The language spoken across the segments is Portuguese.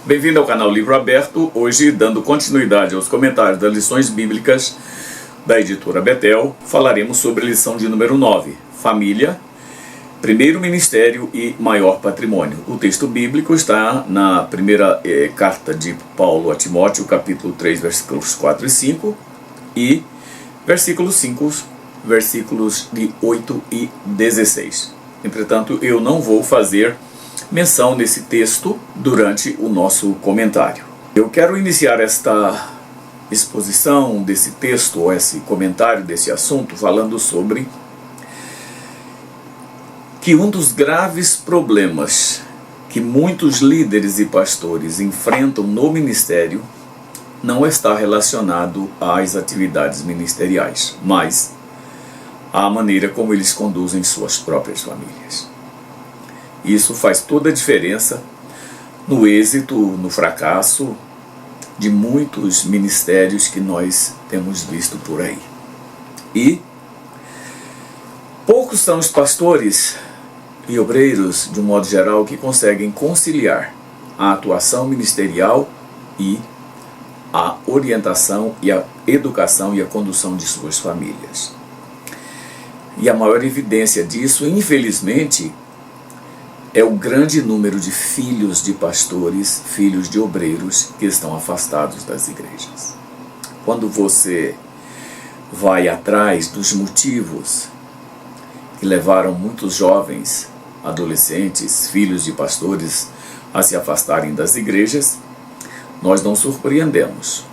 Bem-vindo ao canal Livro Aberto, hoje dando continuidade aos comentários das lições bíblicas da editora Betel, falaremos sobre a lição de número 9, Família, Primeiro Ministério e Maior Patrimônio. O texto bíblico está na primeira carta de Paulo a Timóteo, capítulo 3, versículos 4 e 5, e versículos 5, versículos de 8 e 16. Entretanto, eu não vou fazer menção nesse texto durante o nosso comentário. Eu quero iniciar esta exposição desse texto, ou esse comentário desse assunto, falando sobre que um dos graves problemas que muitos líderes e pastores enfrentam no ministério não está relacionado às atividades ministeriais, mas à maneira como eles conduzem suas próprias famílias. Isso faz toda a diferença no êxito, no fracasso de muitos ministérios que nós temos visto por aí. E poucos são os pastores e obreiros, de um modo geral, que conseguem conciliar a atuação ministerial e a orientação e a educação e a condução de suas famílias. E a maior evidência disso, infelizmente, é o grande número de filhos de pastores, filhos de obreiros que estão afastados das igrejas. Quando você vai atrás dos motivos que levaram muitos jovens, adolescentes, filhos de pastores a se afastarem das igrejas, nós não surpreendemos,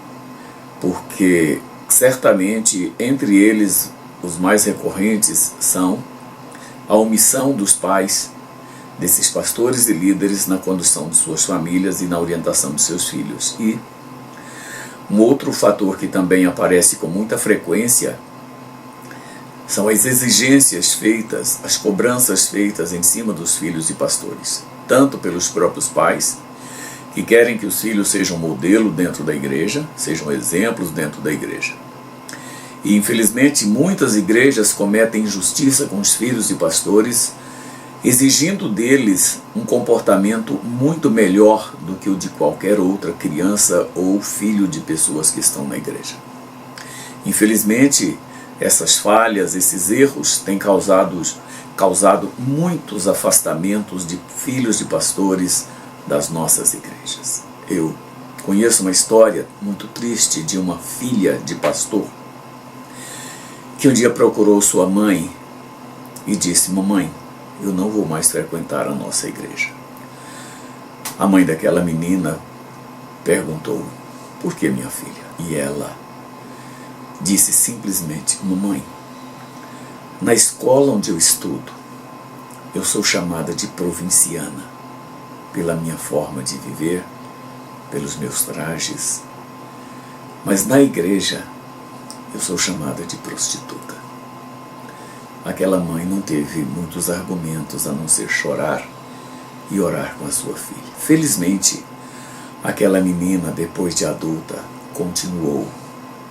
porque certamente entre eles os mais recorrentes são a omissão dos pais, desses pastores e líderes na condução de suas famílias e na orientação de seus filhos. E um outro fator que também aparece com muita frequência são as exigências feitas, as cobranças feitas em cima dos filhos de pastores, tanto pelos próprios pais, que querem que os filhos sejam modelo dentro da igreja, sejam exemplos dentro da igreja. E infelizmente muitas igrejas cometem injustiça com os filhos de pastores, exigindo deles um comportamento muito melhor do que o de qualquer outra criança ou filho de pessoas que estão na igreja. Infelizmente, essas falhas, esses erros têm causado muitos afastamentos de filhos de pastores das nossas igrejas. Eu conheço uma história muito triste de uma filha de pastor que um dia procurou sua mãe e disse: "Mamãe, eu não vou mais frequentar a nossa igreja." A mãe daquela menina perguntou: "Por que, minha filha?" E ela disse simplesmente: "Mamãe, na escola onde eu estudo, eu sou chamada de provinciana pela minha forma de viver, pelos meus trajes, mas na igreja eu sou chamada de prostituta." Aquela mãe não teve muitos argumentos a não ser chorar e orar com a sua filha. Felizmente, aquela menina, depois de adulta, continuou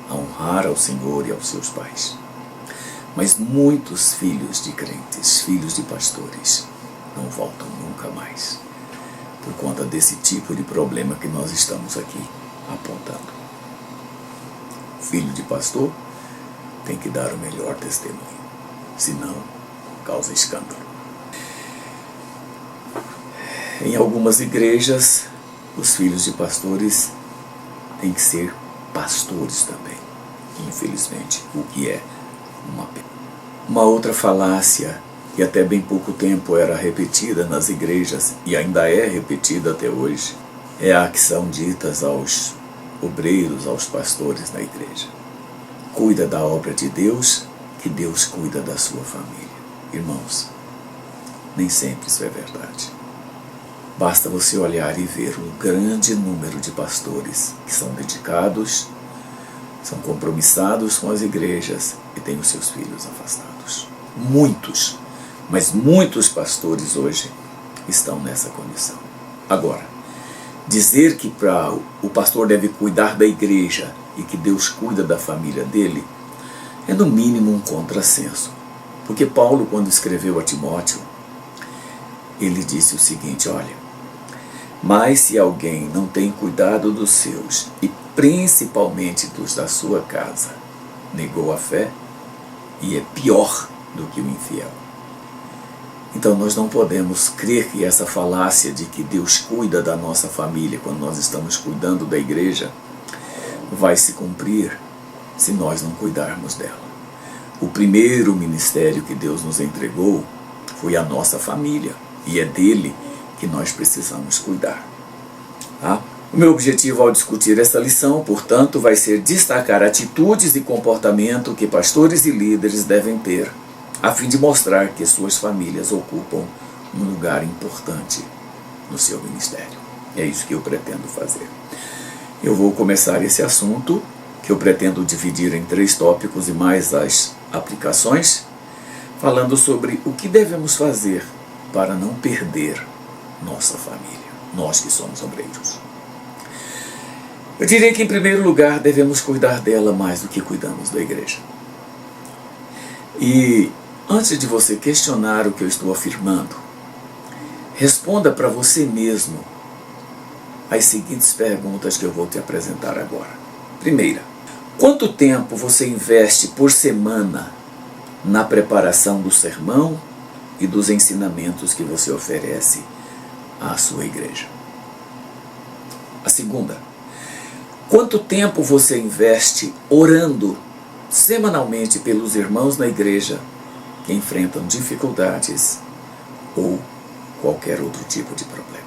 a honrar ao Senhor e aos seus pais. Mas muitos filhos de crentes, filhos de pastores, não voltam nunca mais, por conta desse tipo de problema que nós estamos aqui apontando. O filho de pastor tem que dar o melhor testemunho, senão causa escândalo. Em algumas igrejas, os filhos de pastores têm que ser pastores também, infelizmente, o que é uma pena. Uma outra falácia, que até bem pouco tempo era repetida nas igrejas, e ainda é repetida até hoje, é a que são ditas aos obreiros, aos pastores na igreja: "Cuida da obra de Deus, que Deus cuida da sua família." Irmãos, nem sempre isso é verdade. Basta você olhar e ver o grande número de pastores que são dedicados, são compromissados com as igrejas e têm os seus filhos afastados. Muitos, mas muitos pastores hoje estão nessa condição. Agora, dizer que o pastor deve cuidar da igreja e que Deus cuida da família dele é no mínimo um contrassenso. Porque Paulo, quando escreveu a Timóteo, ele disse o seguinte: olha, Mas se alguém não tem cuidado dos seus, e principalmente dos da sua casa, negou a fé e é pior do que o infiel. Então nós não podemos crer que essa falácia de que Deus cuida da nossa família quando nós estamos cuidando da igreja vai se cumprir se nós não cuidarmos dela. O primeiro ministério que Deus nos entregou foi a nossa família, e é dele que nós precisamos cuidar. Tá? O meu objetivo ao discutir esta lição, portanto, vai ser destacar atitudes e comportamento que pastores e líderes devem ter, a fim de mostrar que suas famílias ocupam um lugar importante no seu ministério. É isso que eu pretendo fazer. Eu vou começar esse assunto, que eu pretendo dividir em 3 tópicos e mais as aplicações, falando sobre o que devemos fazer para não perder nossa família, nós que somos obreiros. Eu diria que, em primeiro lugar, devemos cuidar dela mais do que cuidamos da igreja. E antes de você questionar o que eu estou afirmando, responda para você mesmo as seguintes perguntas que eu vou te apresentar agora. Primeira, quanto tempo você investe por semana na preparação do sermão e dos ensinamentos que você oferece à sua igreja? A segunda, quanto tempo você investe orando semanalmente pelos irmãos na igreja que enfrentam dificuldades ou qualquer outro tipo de problema?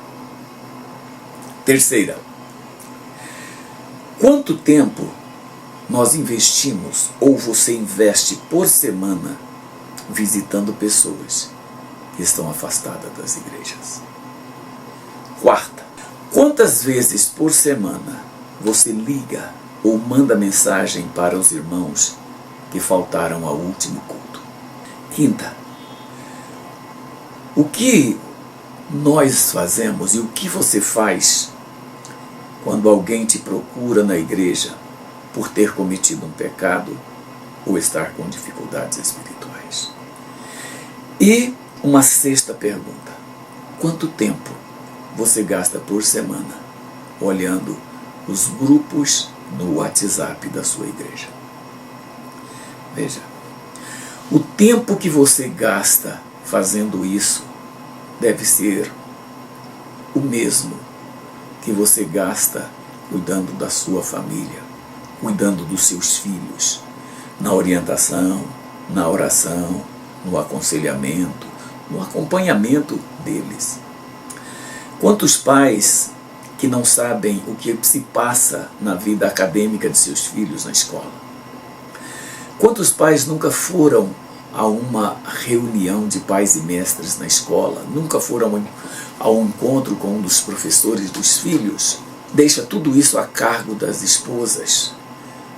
Terceira, quanto tempo nós investimos ou você investe por semana visitando pessoas que estão afastadas das igrejas? Quarta, quantas vezes por semana você liga ou manda mensagem para os irmãos que faltaram ao último culto? Quinta, o que nós fazemos e o que você faz quando alguém te procura na igreja por ter cometido um pecado ou estar com dificuldades espirituais? E uma sexta pergunta, quanto tempo você gasta por semana olhando os grupos no WhatsApp da sua igreja? Veja, o tempo que você gasta fazendo isso deve ser o mesmo que você gasta cuidando da sua família, cuidando dos seus filhos, na orientação, na oração, no aconselhamento, no acompanhamento deles. Quantos pais que não sabem o que se passa na vida acadêmica de seus filhos na escola? Quantos pais nunca foram a uma reunião de pais e mestres na escola? Nunca foram a um encontro com um dos professores dos filhos? Deixa tudo isso a cargo das esposas.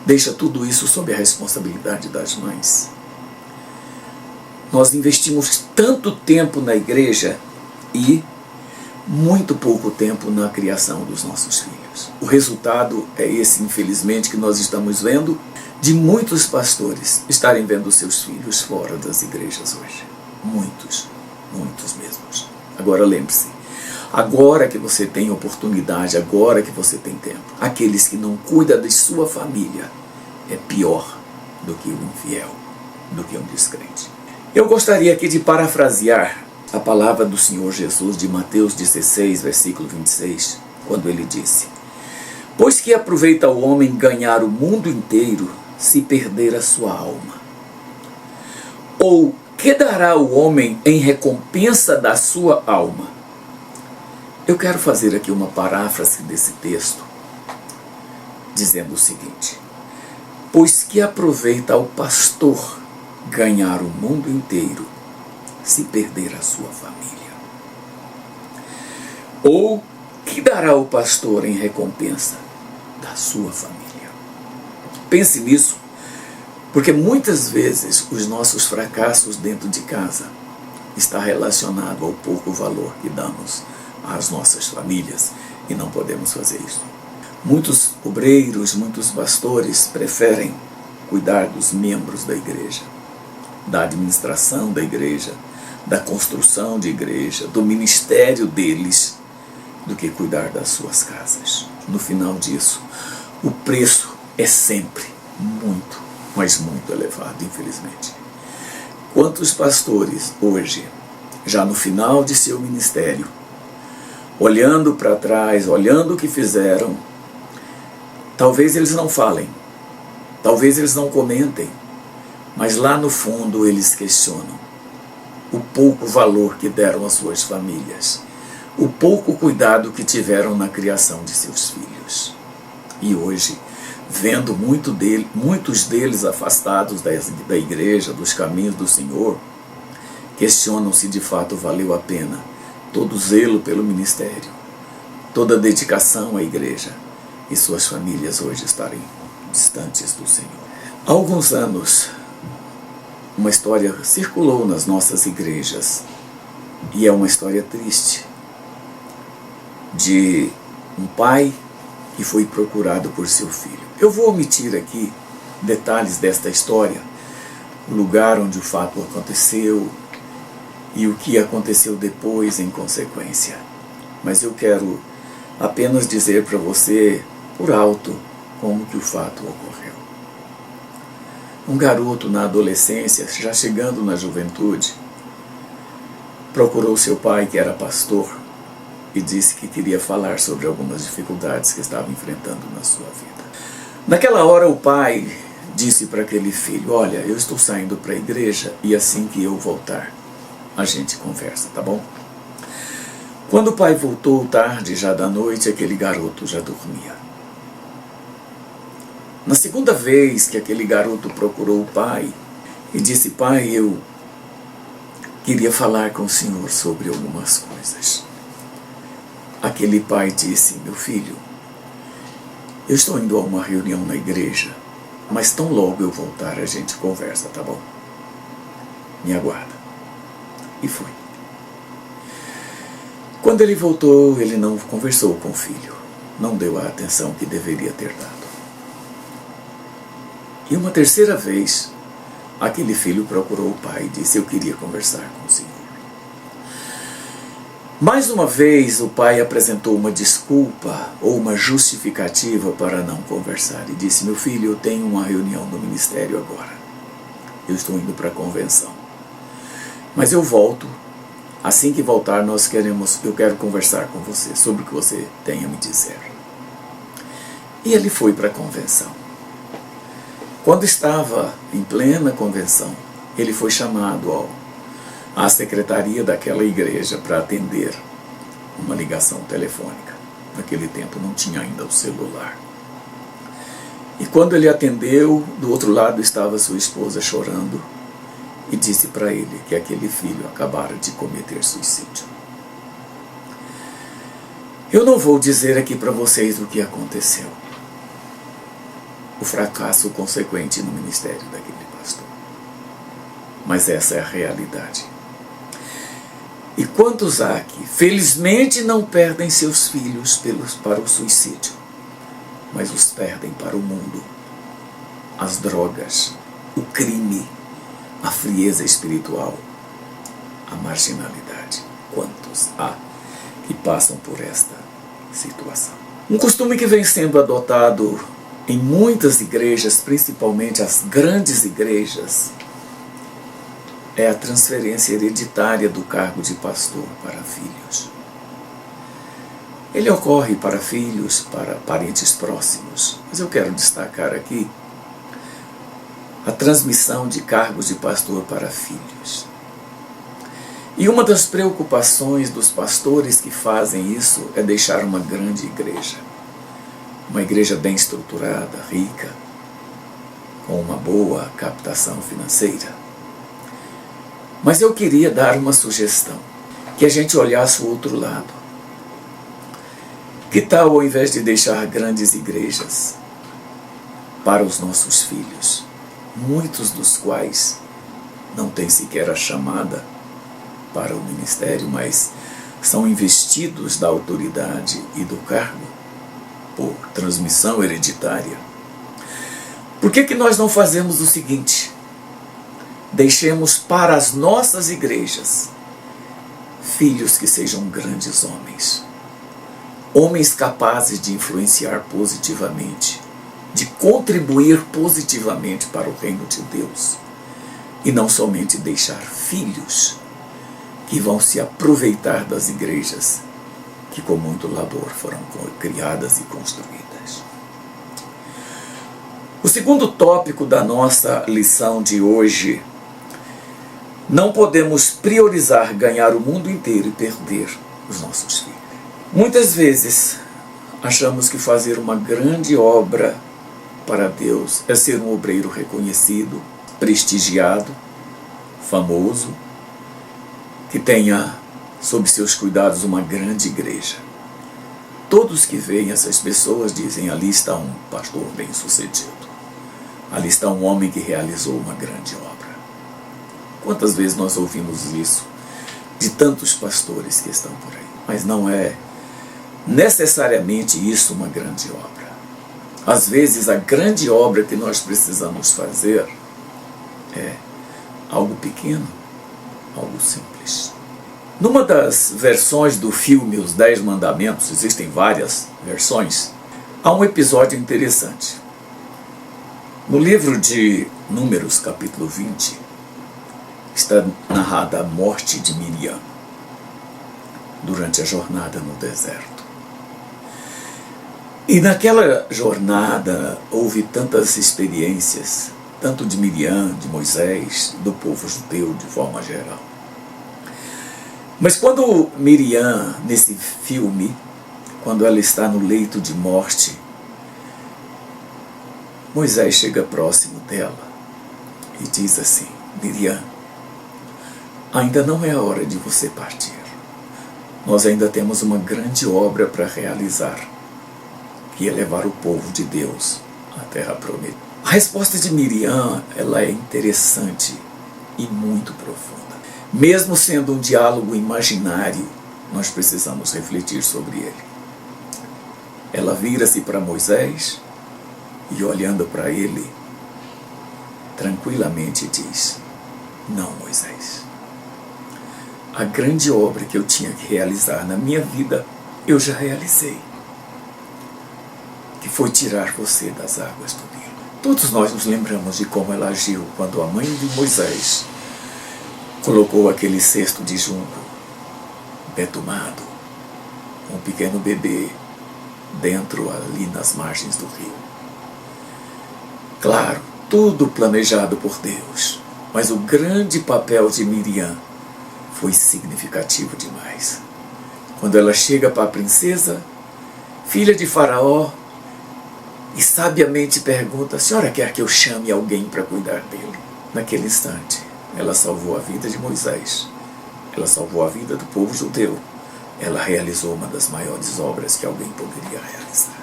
Deixa tudo isso sob a responsabilidade das mães. Nós investimos tanto tempo na igreja e muito pouco tempo na criação dos nossos filhos. O resultado é esse, infelizmente, que nós estamos vendo, de muitos pastores estarem vendo seus filhos fora das igrejas hoje. Muitos, muitos mesmos. Agora lembre-se, agora que você tem oportunidade, agora que você tem tempo, aqueles que não cuidam de sua família é pior do que o infiel, do que um descrente. Eu gostaria aqui de parafrasear a palavra do Senhor Jesus de Mateus 16, versículo 26, quando ele disse: pois que aproveita o homem ganhar o mundo inteiro se perder a sua alma? Ou que dará o homem em recompensa da sua alma? Eu quero fazer aqui uma paráfrase desse texto, dizendo o seguinte: pois que aproveita ao pastor ganhar o mundo inteiro se perder a sua família? Ou que dará o pastor em recompensa da sua família? Pense nisso, porque muitas vezes os nossos fracassos dentro de casa está relacionado ao pouco valor que damos às nossas famílias, e não podemos fazer isso. Muitos obreiros, muitos pastores preferem cuidar dos membros da igreja, da administração da igreja, da construção de igreja, do ministério deles, do que cuidar das suas casas. No final disso, o preço é sempre muito, mas muito elevado, infelizmente. Quantos pastores hoje, já no final de seu ministério, olhando para trás, olhando o que fizeram, talvez eles não falem, talvez eles não comentem, mas lá no fundo eles questionam o pouco valor que deram às suas famílias, o pouco cuidado que tiveram na criação de seus filhos. E hoje, vendo muitos deles afastados da igreja, dos caminhos do Senhor, questionam se de fato valeu a pena todo o zelo pelo ministério, toda a dedicação à igreja e suas famílias hoje estarem distantes do Senhor. Há alguns anos, uma história circulou nas nossas igrejas, e é uma história triste, de um pai que foi procurado por seu filho. Eu vou omitir aqui detalhes desta história, o lugar onde o fato aconteceu e o que aconteceu depois em consequência. Mas eu quero apenas dizer para você, por alto, como que o fato ocorreu. Um garoto na adolescência, já chegando na juventude, procurou seu pai, que era pastor, e disse que queria falar sobre algumas dificuldades que estava enfrentando na sua vida. Naquela hora o pai disse para aquele filho: olha, eu estou saindo para a igreja e assim que eu voltar, a gente conversa, tá bom? Quando o pai voltou tarde, já da noite, aquele garoto já dormia. Na segunda vez que aquele garoto procurou o pai e disse: pai, eu queria falar com o senhor sobre algumas coisas. Aquele pai disse: meu filho, eu estou indo a uma reunião na igreja, mas tão logo eu voltar a gente conversa, tá bom? Me aguarda. E foi. Quando ele voltou, ele não conversou com o filho, não deu a atenção que deveria ter dado. E uma terceira vez, aquele filho procurou o pai e disse: eu queria conversar com o senhor. Mais uma vez, o pai apresentou uma desculpa ou uma justificativa para não conversar e disse: meu filho, eu tenho uma reunião no ministério agora. Eu estou indo para a convenção. Mas eu volto. Assim que voltar, eu quero conversar com você sobre o que você tem a me dizer. E ele foi para a convenção. Quando estava em plena convenção, ele foi chamado à secretaria daquela igreja para atender uma ligação telefônica. Naquele tempo não tinha ainda o celular. E quando ele atendeu, do outro lado estava sua esposa chorando e disse para ele que aquele filho acabara de cometer suicídio. Eu não vou dizer aqui para vocês o que aconteceu. O fracasso consequente no ministério daquele pastor. Mas essa é a realidade. E quantos há que, felizmente, não perdem seus filhos para o suicídio, mas os perdem para o mundo, as drogas, o crime, a frieza espiritual, a marginalidade. Quantos há que passam por esta situação? Um costume que vem sendo adotado em muitas igrejas, principalmente as grandes igrejas, é a transferência hereditária do cargo de pastor para filhos. Ele ocorre para filhos, para parentes próximos, mas eu quero destacar aqui a transmissão de cargos de pastor para filhos. E uma das preocupações dos pastores que fazem isso é deixar uma grande igreja. Uma igreja bem estruturada, rica, com uma boa captação financeira. Mas eu queria dar uma sugestão, que a gente olhasse o outro lado. Que tal, ao invés de deixar grandes igrejas para os nossos filhos, muitos dos quais não têm sequer a chamada para o ministério, mas são investidos da autoridade e do cargo por transmissão hereditária. Por que nós não fazemos o seguinte? Deixemos para as nossas igrejas filhos que sejam grandes homens, Homens capazes de influenciar positivamente, de contribuir positivamente para o reino de Deus. E não somente deixar filhos que vão se aproveitar das igrejas que com muito labor foram criadas e construídas. O segundo tópico da nossa lição de hoje: não podemos priorizar ganhar o mundo inteiro e perder os nossos filhos. Muitas vezes achamos que fazer uma grande obra para Deus é ser um obreiro reconhecido, prestigiado, famoso, que tenha sob seus cuidados uma grande igreja. Todos que veem essas pessoas dizem: ali está um pastor bem-sucedido, ali está um homem que realizou uma grande obra. Quantas vezes nós ouvimos isso de tantos pastores que estão por aí? Mas não é necessariamente isso uma grande obra. Às vezes a grande obra que nós precisamos fazer é algo pequeno, algo simples. Numa das versões do filme Os 10 Mandamentos, existem várias versões, há um episódio interessante. No livro de Números, capítulo 20, está narrada a morte de Miriam durante a jornada no deserto. E naquela jornada houve tantas experiências, tanto de Miriam, de Moisés, do povo judeu de forma geral. Mas quando Miriam, nesse filme, quando ela está no leito de morte, Moisés chega próximo dela e diz assim: Miriam, ainda não é a hora de você partir. Nós ainda temos uma grande obra para realizar, que é levar o povo de Deus à terra prometida. A resposta de Miriam, ela é interessante e muito profunda. Mesmo sendo um diálogo imaginário, nós precisamos refletir sobre ele. Ela vira-se para Moisés e, olhando para ele, tranquilamente diz: não, Moisés, a grande obra que eu tinha que realizar na minha vida, eu já realizei, que foi tirar você das águas do Nilo. Todos nós nos lembramos de como ela agiu quando a mãe de Moisés colocou aquele cesto de junco betumado, um pequeno bebê, dentro ali nas margens do rio. Claro, tudo planejado por Deus, mas o grande papel de Miriam foi significativo demais. Quando ela chega para a princesa, filha de Faraó, e sabiamente pergunta: a senhora quer que eu chame alguém para cuidar dele? Naquele instante, ela salvou a vida de Moisés, ela salvou a vida do povo judeu, ela realizou uma das maiores obras que alguém poderia realizar.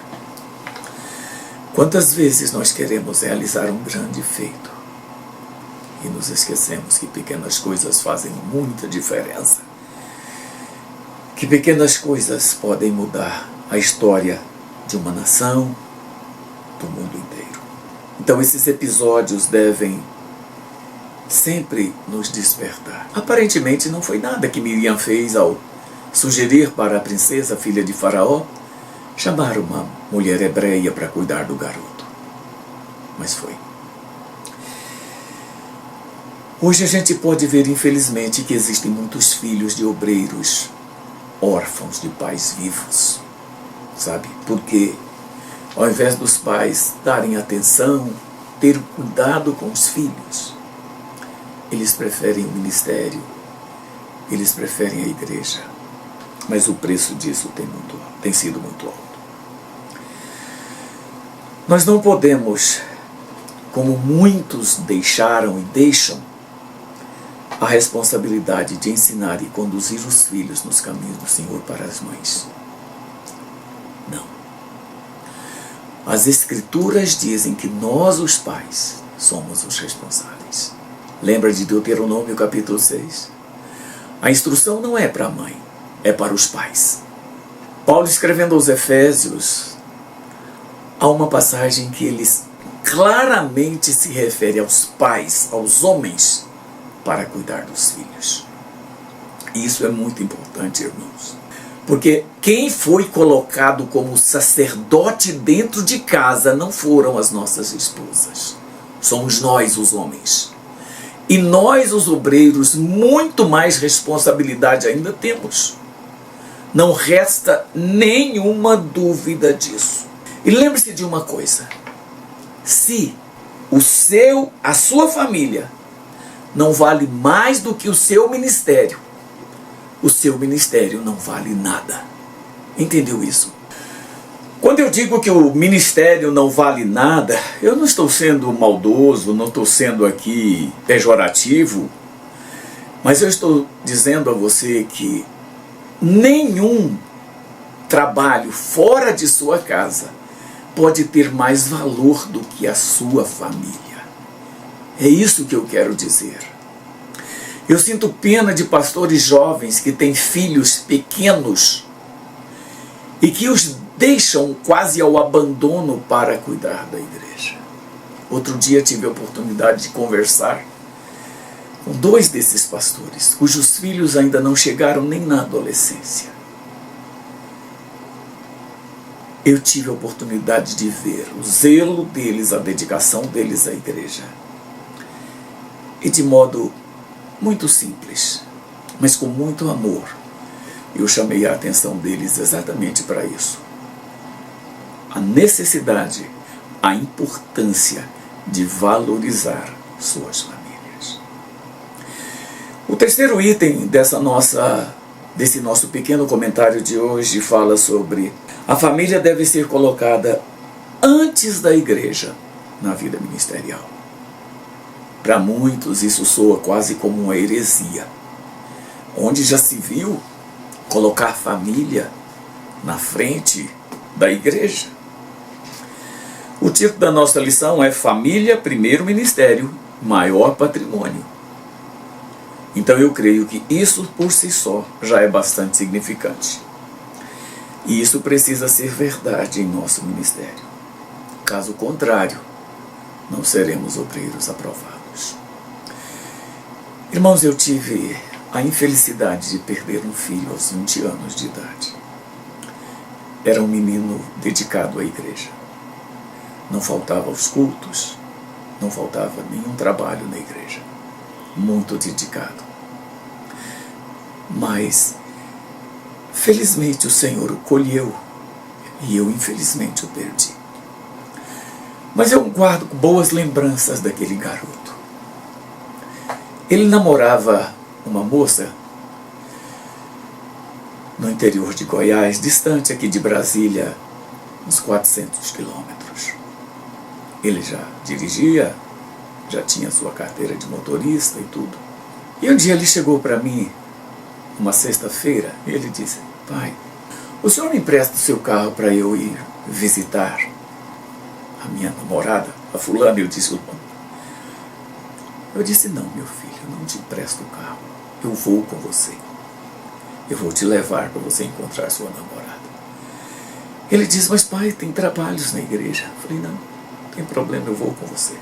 Quantas vezes nós queremos realizar um grande feito e nos esquecemos que pequenas coisas fazem muita diferença, que pequenas coisas podem mudar a história de uma nação, do mundo inteiro. Então esses episódios devem sempre nos despertar. Aparentemente não foi nada que Miriam fez ao sugerir para a princesa, filha de Faraó, chamar uma mulher hebreia para cuidar do garoto. Mas foi. Hoje a gente pode ver, infelizmente, que existem muitos filhos de obreiros órfãos de pais vivos, sabe? Porque ao invés dos pais darem atenção, ter cuidado com os filhos, eles preferem o ministério, eles preferem a igreja. Mas o preço disso tem sido muito alto. Nós não podemos, como muitos deixaram e deixam, a responsabilidade de ensinar e conduzir os filhos nos caminhos do Senhor para as mães. Não. As Escrituras dizem que nós, os pais, somos os responsáveis. Lembra de Deuteronômio capítulo 6? A instrução não é para a mãe, é para os pais. Paulo, escrevendo aos Efésios, há uma passagem que ele claramente se refere aos pais, aos homens, para cuidar dos filhos. E isso é muito importante, irmãos. Porque quem foi colocado como sacerdote dentro de casa não foram as nossas esposas. Somos nós, os homens. E nós, os obreiros, muito mais responsabilidade ainda temos. Não resta nenhuma dúvida disso. E lembre-se de uma coisa. Se a sua família não vale mais do que o seu ministério não vale nada. Entendeu isso? Quando eu digo que o ministério não vale nada, eu não estou sendo maldoso, não estou sendo aqui pejorativo, mas eu estou dizendo a você que nenhum trabalho fora de sua casa pode ter mais valor do que a sua família. É isso que eu quero dizer. Eu sinto pena de pastores jovens que têm filhos pequenos e que os deixam quase ao abandono para cuidar da igreja. Outro dia tive a oportunidade de conversar com 2 desses pastores, cujos filhos ainda não chegaram nem na adolescência. Eu tive a oportunidade de ver o zelo deles, a dedicação deles à igreja. E de modo muito simples, mas com muito amor, eu chamei a atenção deles exatamente para isso. A necessidade, a importância de valorizar suas famílias. O terceiro item desse nosso pequeno comentário de hoje fala sobre a família deve ser colocada antes da igreja na vida ministerial. Para muitos isso soa quase como uma heresia. Onde já se viu colocar família na frente da igreja? O título da nossa lição é Família, Primeiro Ministério, Maior Patrimônio. Então eu creio que isso por si só já é bastante significante. E isso precisa ser verdade em nosso ministério. Caso contrário, não seremos obreiros aprovados. Irmãos, eu tive a infelicidade de perder um filho aos 20 anos de idade. Era um menino dedicado à igreja. Não faltava aos cultos, não faltava nenhum trabalho na igreja. Muito dedicado. Mas, felizmente, o Senhor o colheu e eu, infelizmente, o perdi. Mas eu guardo boas lembranças daquele garoto. Ele namorava uma moça no interior de Goiás, distante aqui de Brasília, uns 400 quilômetros. Ele já dirigia, já tinha sua carteira de motorista e tudo. E um dia ele chegou para mim, uma sexta-feira, e ele disse: pai, o senhor me empresta o seu carro para eu ir visitar a minha namorada, a fulana? Eu disse: não, meu filho, eu não te empresto o carro. Eu vou com você. Eu vou te levar para você encontrar sua namorada. Ele disse: mas pai, tem trabalhos na igreja. Eu falei: não tem problema, eu vou com você.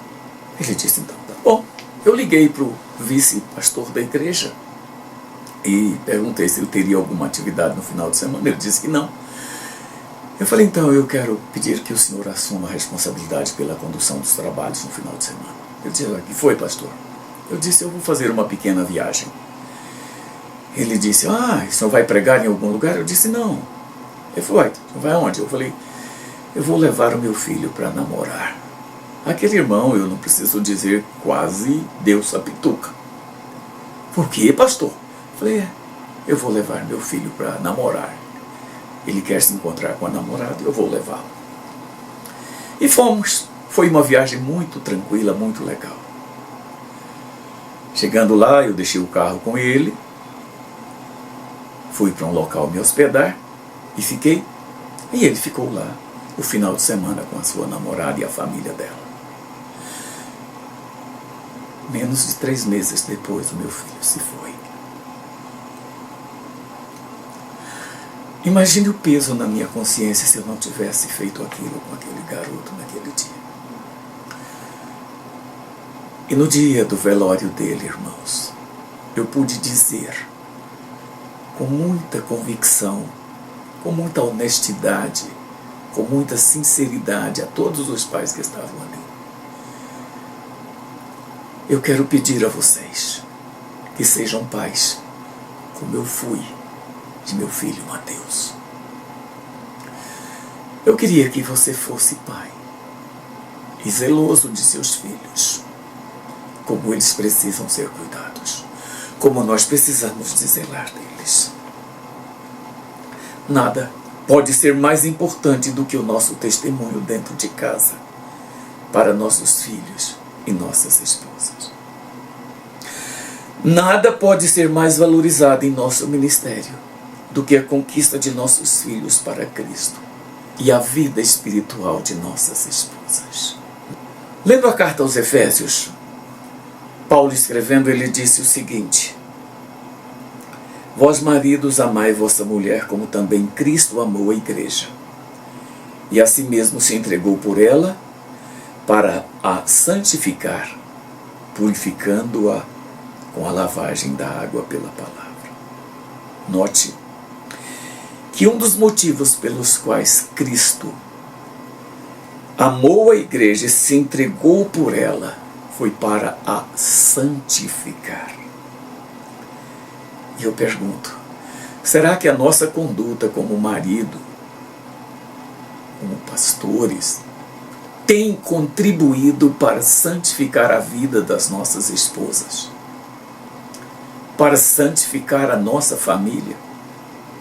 Ele disse: então, tá bom. Eu liguei para o vice-pastor da igreja e perguntei se ele teria alguma atividade no final de semana. Ele disse que não. Eu falei: então, eu quero pedir que o senhor assuma a responsabilidade pela condução dos trabalhos no final de semana. Ele disse: o que foi, pastor? Eu disse: eu vou fazer uma pequena viagem. Ele disse: o senhor vai pregar em algum lugar? Eu disse: não. Ele falou: vai aonde? Eu falei: eu vou levar o meu filho para namorar. Aquele irmão, eu não preciso dizer, quase deu-se a pituca. Por quê, pastor? Eu falei: eu vou levar meu filho para namorar. Ele quer se encontrar com a namorada, eu vou levá-lo. E fomos. Foi uma viagem muito tranquila, muito legal. Chegando lá, eu deixei o carro com ele, fui para um local me hospedar e fiquei. E ele ficou lá o final de semana com a sua namorada e a família dela. Menos de 3 meses depois, o meu filho se foi. Imagine o peso na minha consciência se eu não tivesse feito aquilo com aquele garoto naquele dia. E no dia do velório dele, irmãos, eu pude dizer com muita convicção com muita honestidade, com muita sinceridade a todos os pais que estavam ali. Eu quero pedir a vocês que sejam pais, como eu fui de meu filho Mateus. Eu queria que você fosse pai e zeloso de seus filhos, como eles precisam ser cuidados, como nós precisamos de zelar deles. Nada pode ser mais importante do que o nosso testemunho dentro de casa para nossos filhos e nossas esposas. Nada pode ser mais valorizado em nosso ministério do que a conquista de nossos filhos para Cristo e a vida espiritual de nossas esposas. Lendo a carta aos Efésios, Paulo escrevendo, ele disse o seguinte: Vós maridos amai vossa mulher como também Cristo amou a igreja, e a si mesmo se entregou por ela para a santificar, purificando-a com a lavagem da água pela palavra. Note que um dos motivos pelos quais Cristo amou a igreja e se entregou por ela foi para a santificar. E eu pergunto, será que a nossa conduta como marido, como pastores, tem contribuído para santificar a vida das nossas esposas? Para santificar a nossa família?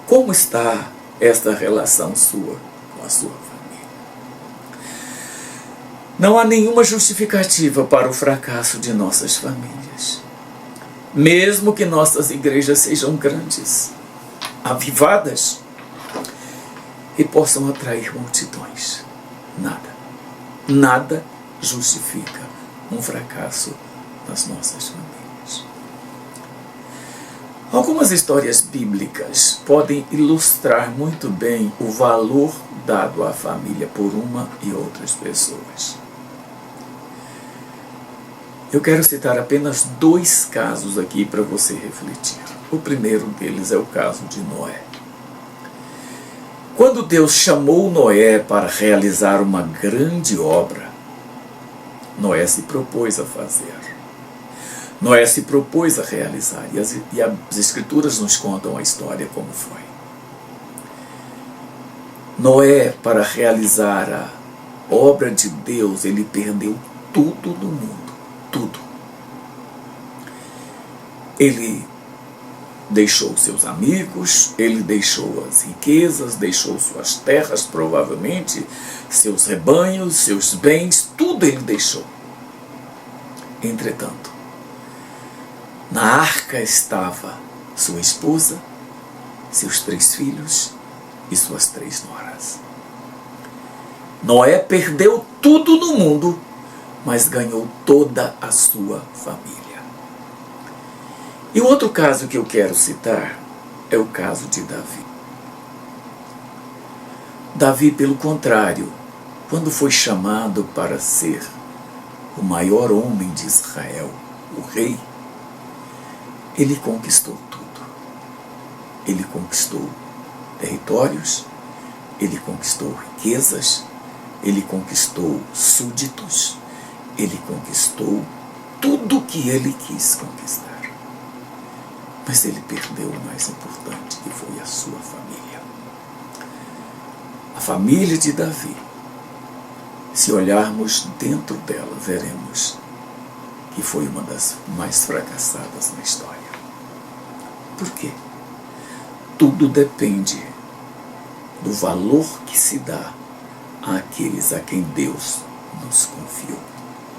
Como está esta relação sua com a sua família? Não há nenhuma justificativa para o fracasso de nossas famílias. Mesmo que nossas igrejas sejam grandes, avivadas e possam atrair multidões. Nada justifica um fracasso nas nossas famílias. Algumas histórias bíblicas podem ilustrar muito bem o valor dado à família por uma e outras pessoas. Eu quero citar apenas 2 casos aqui para você refletir. O primeiro deles é o caso de Noé. Quando Deus chamou Noé para realizar uma grande obra, Noé se propôs a fazer. Noé se propôs a realizar, e as Escrituras nos contam a história como foi. Noé, para realizar a obra de Deus, ele perdeu tudo no mundo, tudo. Ele deixou seus amigos, ele deixou as riquezas, deixou suas terras, provavelmente, seus rebanhos, seus bens, tudo ele deixou. Entretanto, na arca estava sua esposa, seus 3 filhos e suas 3 noras. Noé perdeu tudo no mundo, mas ganhou toda a sua família. E o outro caso que eu quero citar é o caso de Davi. Davi, pelo contrário, quando foi chamado para ser o maior homem de Israel, o rei, ele conquistou tudo. Ele conquistou territórios, ele conquistou riquezas, ele conquistou súditos, ele conquistou tudo que ele quis conquistar. Mas ele perdeu o mais importante, que foi a sua família. A família de Davi. Se olharmos dentro dela, veremos que foi uma das mais fracassadas na história. Por quê? Tudo depende do valor que se dá àqueles a quem Deus nos confiou.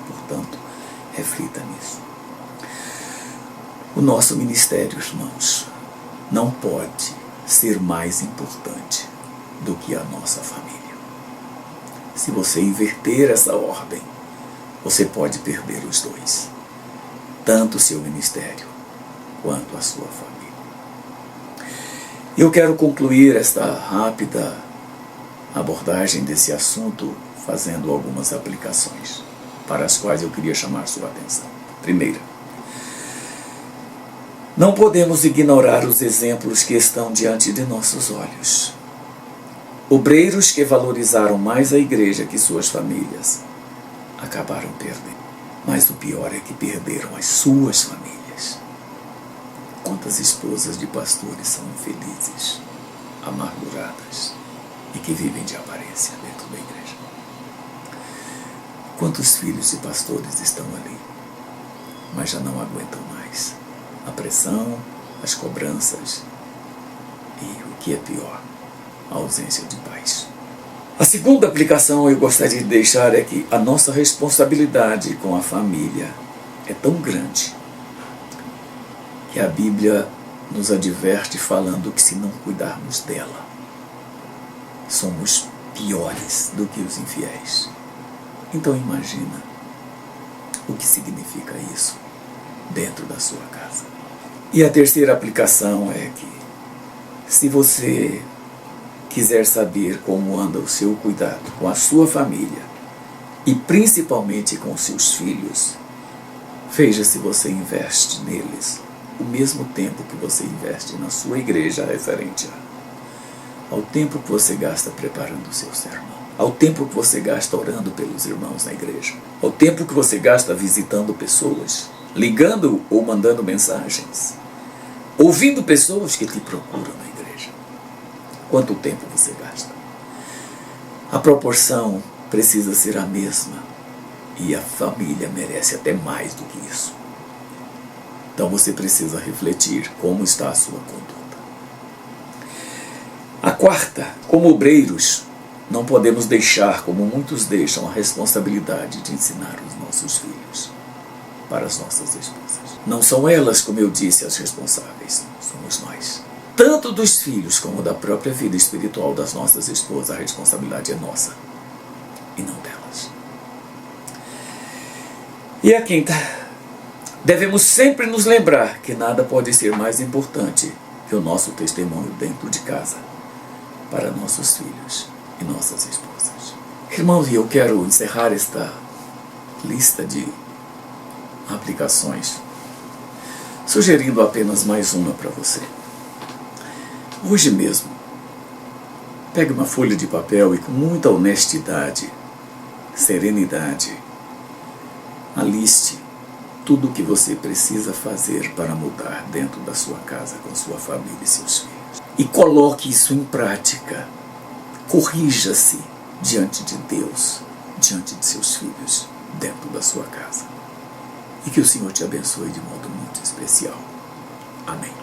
Portanto, reflita nisso. O nosso ministério, irmãos, não pode ser mais importante do que a nossa família. Se você inverter essa ordem, você pode perder os 2. Tanto o seu ministério quanto a sua família. Eu quero concluir esta rápida abordagem desse assunto fazendo algumas aplicações para as quais eu queria chamar sua atenção. Primeira, não podemos ignorar os exemplos que estão diante de nossos olhos. Obreiros que valorizaram mais a igreja que suas famílias acabaram perdendo. Mas o pior é que perderam as suas famílias. Quantas esposas de pastores são infelizes, amarguradas e que vivem de aparência dentro da igreja? Quantos filhos de pastores estão ali, mas já não aguentam mais a pressão, as cobranças e, o que é pior, a ausência de paz? A segunda aplicação eu gostaria de deixar é que a nossa responsabilidade com a família é tão grande que a Bíblia nos adverte falando que se não cuidarmos dela, somos piores do que os infiéis. Então imagina o que significa isso dentro da sua casa. E a terceira aplicação é que, se você quiser saber como anda o seu cuidado com a sua família e principalmente com seus filhos, veja se você investe neles o mesmo tempo que você investe na sua igreja referente ao tempo que você gasta preparando o seu sermão, ao tempo que você gasta orando pelos irmãos na igreja, ao tempo que você gasta visitando pessoas, ligando ou mandando mensagens, ouvindo pessoas que te procuram na igreja. Quanto tempo você gasta? A proporção precisa ser a mesma e a família merece até mais do que isso. Então você precisa refletir como está a sua conduta. A quarta, como obreiros, não podemos deixar, como muitos deixam, a responsabilidade de ensinar os nossos filhos para as nossas esposas. Não são elas, como eu disse, as responsáveis, somos nós. Tanto dos filhos como da própria vida espiritual das nossas esposas, a responsabilidade é nossa e não delas. E a quinta, devemos sempre nos lembrar que nada pode ser mais importante que o nosso testemunho dentro de casa para nossos filhos e nossas esposas. Irmãos, eu quero encerrar esta lista de aplicações sugerindo apenas mais uma para você. Hoje mesmo, pegue uma folha de papel e com muita honestidade, serenidade, aliste tudo o que você precisa fazer para mudar dentro da sua casa, com sua família e seus filhos. E coloque isso em prática. Corrija-se diante de Deus, diante de seus filhos, dentro da sua casa. E que o Senhor te abençoe de modo muito especial. Amém.